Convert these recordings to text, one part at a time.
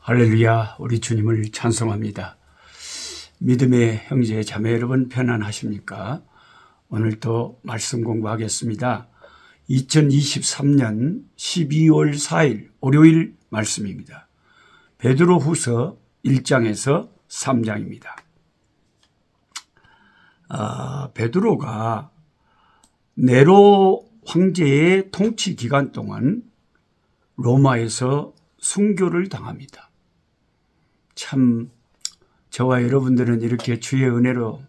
할렐루야, 우리 주님을 찬송합니다. 믿음의 형제 자매 여러분 편안하십니까? 오늘도 말씀 공부하겠습니다. 2023년 12월 4일 월요일 말씀입니다. 베드로후서 1장에서 3장입니다. 베드로가 네로 황제의 통치 기간 동안 로마에서 순교를 당합니다. 참 저와 여러분들은 이렇게 주의 은혜로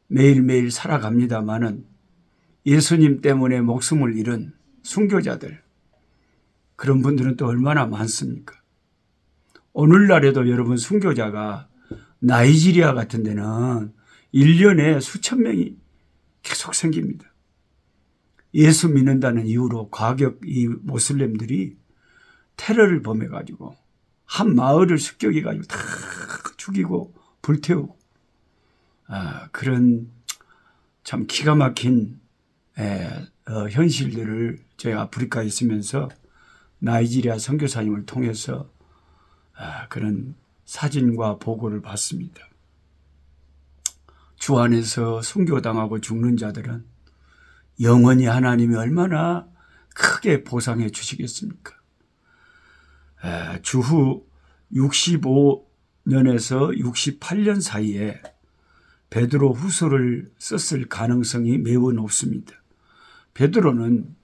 매일매일 살아갑니다마는 예수님 때문에 목숨을 잃은 순교자들, 그런 분들은 또 얼마나 많습니까? 오늘날에도 여러분 순교자가 나이지리아 같은 데는 1년에 수천 명이 계속 생깁니다. 예수 믿는다는 이유로 과격 이 모슬렘들이 테러를 범해가지고 한 마을을 습격해가지고 다 죽이고 불태우고, 그런 참 기가 막힌 현실들을 제가 아프리카에 있으면서 나이지리아 선교사님을 통해서 그런 사진과 보고를 봤습니다. 주 안에서 순교당하고 죽는 자들은 영원히 하나님이 얼마나 크게 보상해 주시겠습니까? 주후 65년에서 68년 사이에 베드로 후서를 썼을 가능성이 매우 높습니다. 베드로는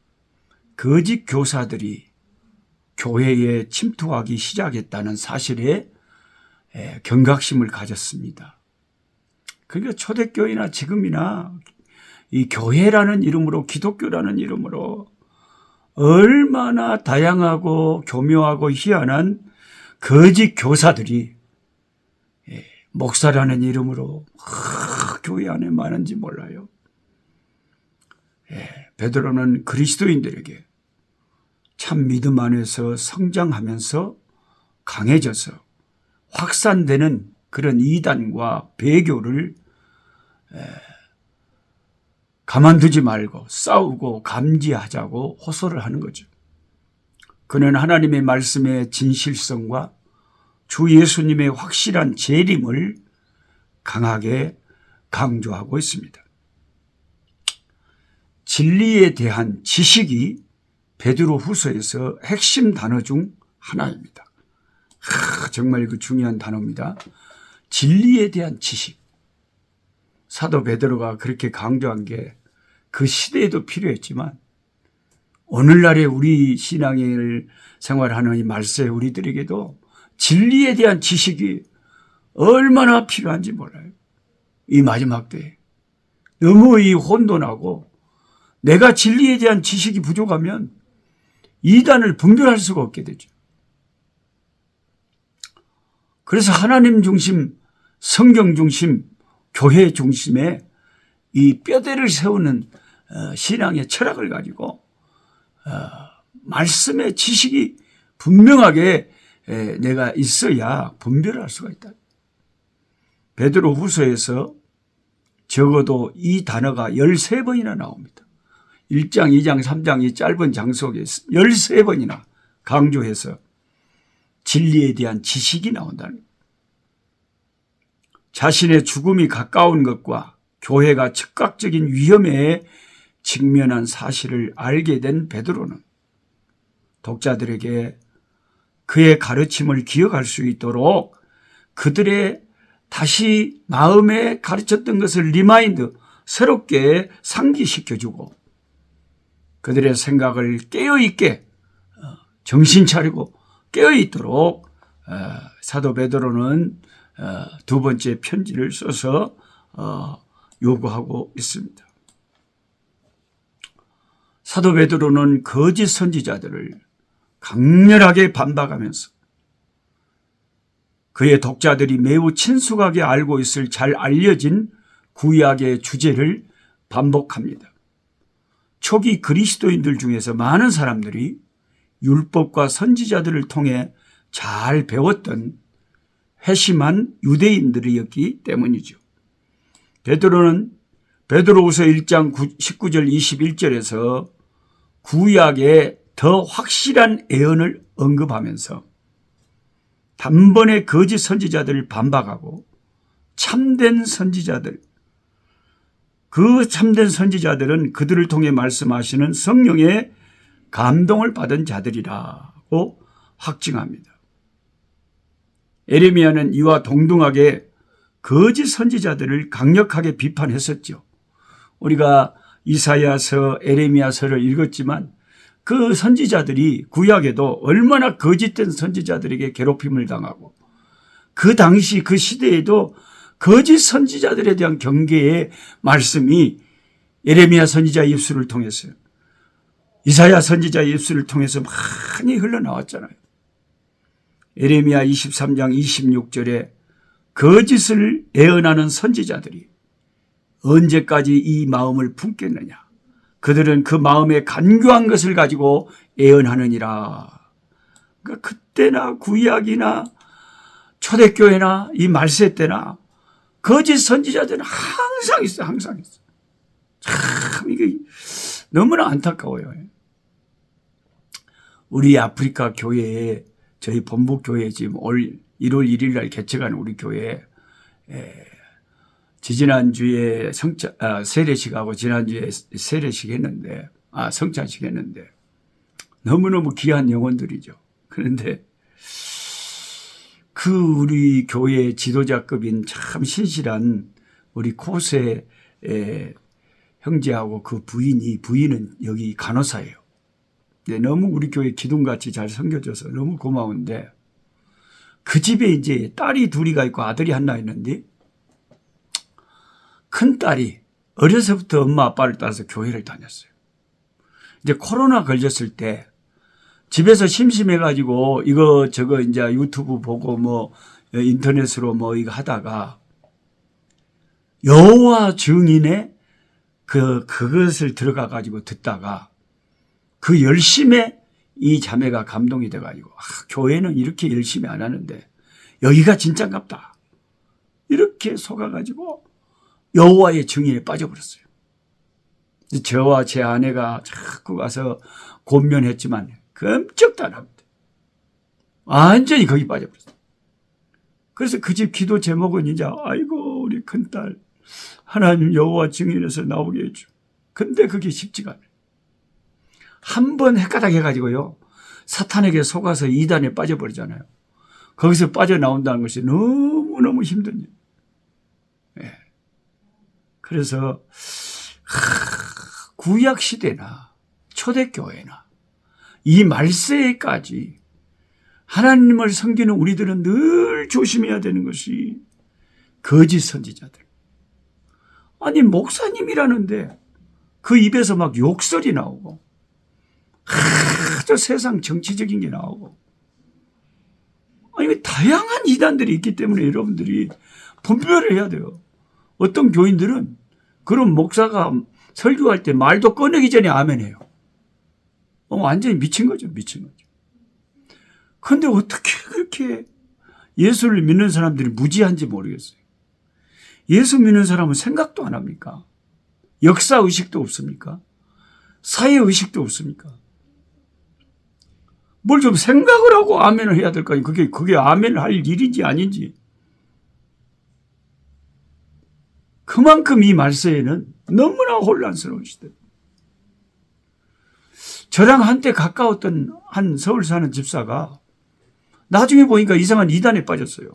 거짓 교사들이 교회에 침투하기 시작했다는 사실에 경각심을 가졌습니다. 그러니까 초대교회나 지금이나 이 교회라는 이름으로, 기독교라는 이름으로 얼마나 다양하고 교묘하고 희한한 거짓 교사들이 목사라는 이름으로 교회 안에 많은지 몰라요. 베드로는 그리스도인들에게 참 믿음 안에서 성장하면서 강해져서 확산되는 그런 이단과 배교를 가만두지 말고 싸우고 감지하자고 호소를 하는 거죠. 그는 하나님의 말씀의 진실성과 주 예수님의 확실한 재림을 강하게 강조하고 있습니다. 진리에 대한 지식이 베드로 후서에서 핵심 단어 중 하나입니다. 정말 그 중요한 단어입니다. 진리에 대한 지식. 사도 베드로가 그렇게 강조한 게 그 시대에도 필요했지만 오늘날의 우리 신앙을 생활하는 이 말세 우리들에게도 진리에 대한 지식이 얼마나 필요한지 몰라요. 이 마지막 때에 너무 이 혼돈하고 내가 진리에 대한 지식이 부족하면 이단을 분별할 수가 없게 되죠. 그래서 하나님 중심, 성경 중심, 교회 중심에 이 뼈대를 세우는 신앙의 철학을 가지고 말씀의 지식이 분명하게 내가 있어야 분별할 수가 있다. 베드로 후서에서 적어도 이 단어가 13번이나 나옵니다. 1장, 2장, 3장 이 짧은 장속에 13번이나 강조해서 진리에 대한 지식이 나온다는 거예요. 자신의 죽음이 가까운 것과 교회가 즉각적인 위험에 직면한 사실을 알게 된 베드로는 독자들에게 그의 가르침을 기억할 수 있도록 그들의 다시 마음에 가르쳤던 것을 리마인드, 새롭게 상기시켜주고 그들의 생각을 깨어있게 정신 차리고 깨어있도록 사도 베드로는 두 번째 편지를 써서 요구하고 있습니다. 사도 베드로는 거짓 선지자들을 강렬하게 반박하면서 그의 독자들이 매우 친숙하게 알고 있을 잘 알려진 구약의 주제를 반복합니다. 초기 그리스도인들 중에서 많은 사람들이 율법과 선지자들을 통해 잘 배웠던 회심한 유대인들이었기 때문이죠. 베드로는 베드로후서 1장 19절 21절에서 구약의 더 확실한 예언을 언급하면서 단번에 거짓 선지자들을 반박하고 참된 선지자들, 그 참된 선지자들은 그들을 통해 말씀하시는 성령의 감동을 받은 자들이라고 확증합니다. 에레미야는 이와 동등하게 거짓 선지자들을 강력하게 비판했었죠. 우리가 이사야서, 에레미야서를 읽었지만 그 선지자들이 구약에도 얼마나 거짓된 선지자들에게 괴롭힘을 당하고 그 당시 그 시대에도 거짓 선지자들에 대한 경계의 말씀이 에레미야 선지자 입술을 통해서 이사야 선지자 입술을 통해서 많이 흘러나왔잖아요. 에레미야 23장 26절에 거짓을 예언하는 선지자들이 언제까지 이 마음을 품겠느냐. 그들은 그 마음에 간교한 것을 가지고 예언하느니라. 그러니까 그때나 구약이나 초대교회나 이 말세 때나 거짓 선지자들은 항상 있어요. 항상 있어요. 참 이게 너무나 안타까워요. 우리 아프리카 교회에 저희 본부교회 지금 올 1월 1일 날 개척하는 우리 교회에 지지난주에 세례식하고 지난주에 세례식 했는데, 성찬식 했는데, 너무너무 귀한 영혼들이죠. 그런데 그 우리 교회 지도자급인 참 신실한 우리 코세 형제하고 그 부인은 여기 간호사예요. 너무 우리 교회 기둥같이 잘 섬겨줘서 너무 고마운데, 그 집에 이제 딸이 둘이가 있고 아들이 하나 있는데, 큰 딸이 어려서부터 엄마 아빠를 따라서 교회를 다녔어요. 이제 코로나 걸렸을 때 집에서 심심해가지고 이거 이제 유튜브 보고 뭐 인터넷으로 뭐 이거 하다가 여호와 증인의 그것을 들어가가지고 듣다가 그 열심에 이 자매가 감동이 돼가지고 교회는 이렇게 열심히 안 하는데 여기가 진짠갑다. 이렇게 속아가지고 여호와의 증인에 빠져버렸어요. 저와 제 아내가 자꾸 가서 권면했지만 끔찍도 안 합니다. 완전히 거기 빠져버렸어요. 그래서 그 집 기도 제목은 이제 아이고 우리 큰딸 하나님 여호와 증인에서 나오게 해줘. 근데 그게 쉽지가 않아요. 한 번 헷가닥 해가지고요. 사탄에게 속아서 이단에 빠져버리잖아요. 거기서 빠져나온다는 것이 너무너무 힘든 일. 예. 그래서 구약 시대나 초대교회나 이 말세까지 하나님을 섬기는 우리들은 늘 조심해야 되는 것이 거짓 선지자들. 아니 목사님이라는데 그 입에서 막 욕설이 나오고 아주 세상 정치적인 게 나오고 아니 다양한 이단들이 있기 때문에 여러분들이 분별을 해야 돼요. 어떤 교인들은 그런 목사가 설교할 때 말도 꺼내기 전에 아멘해요. 완전히 미친 거죠. 미친 거죠. 그런데 어떻게 그렇게 예수를 믿는 사람들이 무지한지 모르겠어요. 예수 믿는 사람은 생각도 안 합니까? 역사의식도 없습니까? 사회의식도 없습니까? 뭘 좀 생각을 하고 아멘을 해야 될 거 아니에요. 그게 아멘을 할 일인지 아닌지. 그만큼 이 말세에는 너무나 혼란스러운 시대. 저랑 한때 가까웠던 한 서울 사는 집사가 나중에 보니까 이상한 이단에 빠졌어요.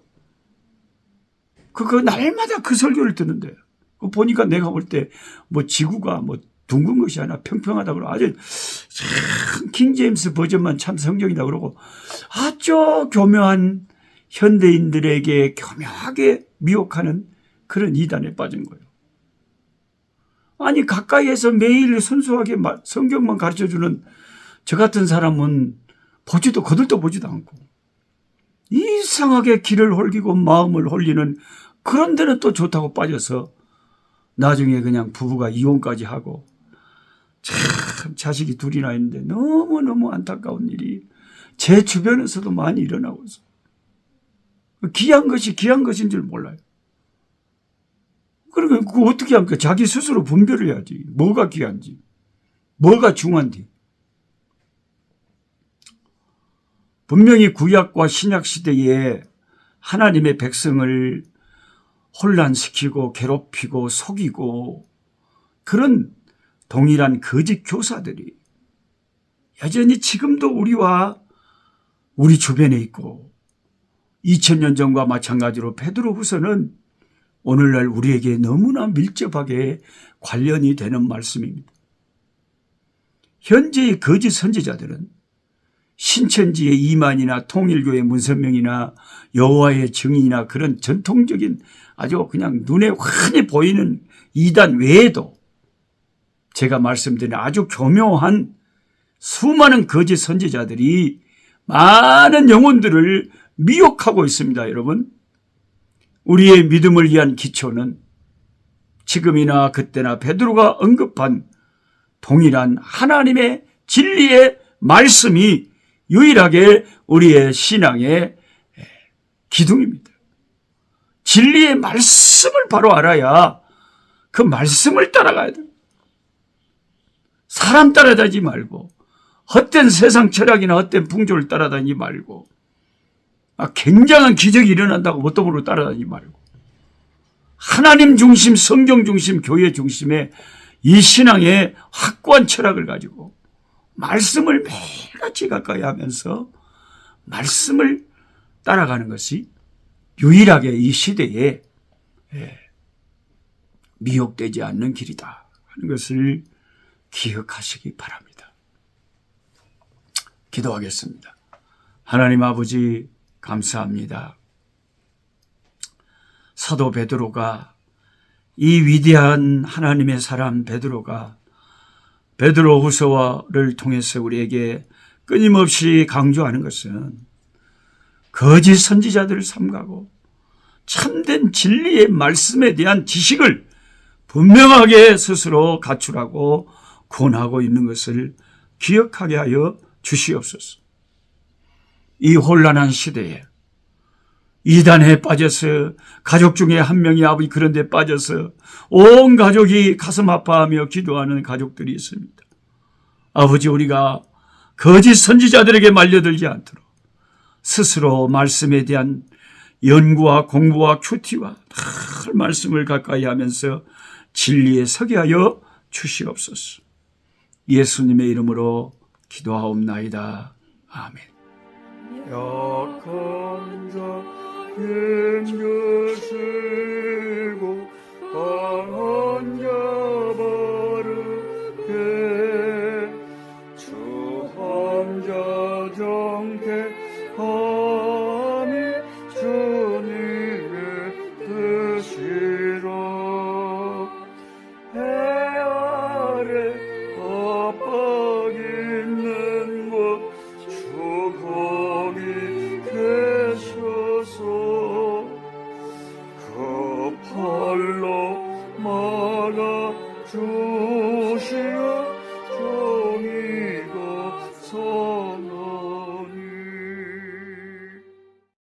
그 날마다 그 설교를 듣는데 보니까 내가 볼 때 뭐 지구가 뭐 둥근 것이 아니라 평평하다 그러고 아주 참 킹제임스 버전만 참 성경이다 그러고 아주 교묘한 현대인들에게 교묘하게 미혹하는 그런 이단에 빠진 거예요. 아니 가까이에서 매일 순수하게 성경만 가르쳐주는 저 같은 사람은 보지도 거들떠 보지도 않고 이상하게 길을 홀기고 마음을 홀리는 그런 데는 또 좋다고 빠져서 나중에 그냥 부부가 이혼까지 하고 참 자식이 둘이나 있는데 너무너무 안타까운 일이 제 주변에서도 많이 일어나고 있어요. 귀한 것이 귀한 것인 줄 몰라요. 그러니까 그거 어떻게 합니까? 자기 스스로 분별을 해야지. 뭐가 귀한지, 뭐가 중요한지. 분명히 구약과 신약 시대에 하나님의 백성을 혼란시키고 괴롭히고 속이고 그런 동일한 거짓 교사들이 여전히 지금도 우리와 우리 주변에 있고 2000년 전과 마찬가지로 베드로후서는 오늘날 우리에게 너무나 밀접하게 관련이 되는 말씀입니다. 현재의 거짓 선지자들은 신천지의 이만이나 통일교의 문선명이나 여호와의 증인이나 그런 전통적인 아주 그냥 눈에 환히 보이는 이단 외에도 제가 말씀드린 아주 교묘한 수많은 거짓 선지자들이 많은 영혼들을 미혹하고 있습니다. 여러분, 우리의 믿음을 위한 기초는 지금이나 그때나 베드로가 언급한 동일한 하나님의 진리의 말씀이 유일하게 우리의 신앙의 기둥입니다. 진리의 말씀을 바로 알아야 그 말씀을 따라가야 돼요. 사람 따라다니지 말고 헛된 세상 철학이나 헛된 풍조를 따라다니지 말고 굉장한 기적이 일어난다고 뭣도 모르고 따라다니지 말고 하나님 중심, 성경 중심, 교회 중심의 이 신앙의 확고한 철학을 가지고 말씀을 매일같이 가까이 하면서 말씀을 따라가는 것이 유일하게 이 시대에 미혹되지 않는 길이다 하는 것을 기억하시기 바랍니다. 기도하겠습니다. 하나님 아버지 감사합니다. 사도 베드로가 이 위대한 하나님의 사람 베드로가 베드로후서를 통해서 우리에게 끊임없이 강조하는 것은 거짓 선지자들을 삼가고 참된 진리의 말씀에 대한 지식을 분명하게 스스로 갖추라고 권하고 있는 것을 기억하게 하여 주시옵소서. 이 혼란한 시대에 이단에 빠져서 가족 중에 한 명이 아버지 그런 데 빠져서 온 가족이 가슴 아파하며 기도하는 가족들이 있습니다. 아버지, 우리가 거짓 선지자들에게 말려들지 않도록 스스로 말씀에 대한 연구와 공부와 큐티와 늘 말씀을 가까이 하면서 진리에 서게 하여 주시옵소서. 예수님의 이름으로 기도하옵나이다. 아멘. 약한 자 힘주시고 강한 자 바르게 추한 자 정케하니 주님의 뜻이라. 해 아래 압박 있는 곳 주 거기 계셔서 그 팔로 막아 주시오.